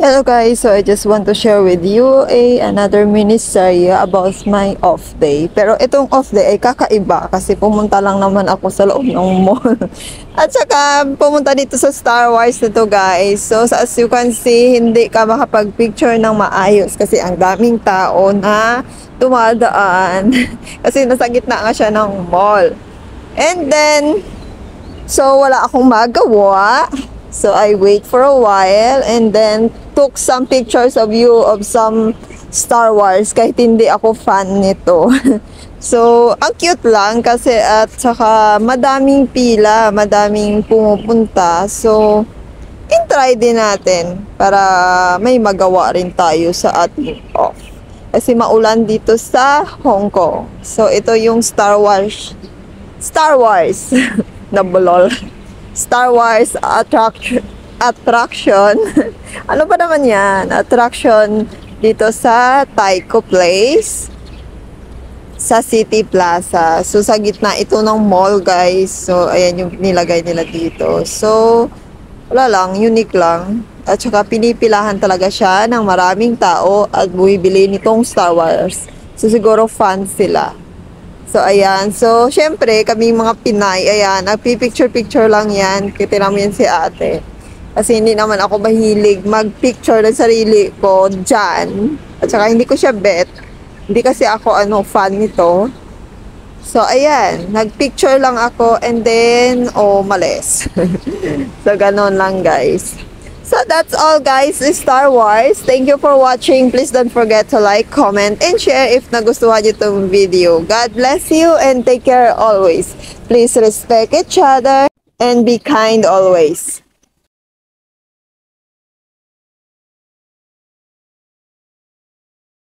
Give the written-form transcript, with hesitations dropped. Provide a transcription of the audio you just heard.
Hello guys, so I just want to share with you another mini story about my off day. Pero itong off day ay kakaiba kasi pumunta lang naman ako sa loob ng mall. At saka pumunta dito sa Star Wars na to guys. So as you can see, hindi ka makapag-picture ng maayos kasi ang daming tao na dumadaan. Kasi nasa gitna nga siya ng mall. And then, so wala akong magawa. So I wait for a while and then took some pictures of you of some Star Wars kahit hindi ako fan nito. So ang cute lang kasi at saka madaming pila, madaming pumupunta. So try din natin para may magawa rin tayo sa ating off. Kasi maulan dito sa Hong Kong. So ito yung Star Wars nabulol. Star Wars attraction. Ano pa naman yan? Attraction dito sa Tycho Place sa City Plaza. So sa gitna ito ng mall guys. So ayan yung nilagay nila dito. So wala lang, unique lang. At saka pinipilahan talaga siya ng maraming tao at bumibili nitong Star Wars. So siguro fans sila. So, ayan. So, syempre, kami mga Pinay, ayan, nagpipicture-picture lang yan. Kitira mo yan si ate. Kasi hindi naman ako mahilig mag-picture ng sarili ko dyan. At saka, hindi ko siya bet. Hindi kasi ako, fan nito. So, ayan. Nag-picture lang ako and then, malis. So, ganon lang, guys. So that's all guys, Star Wars. Thank you for watching. Please don't forget to like, comment, and share if nagustuhan nyo itong video. God bless you and take care always. Please respect each other and be kind always.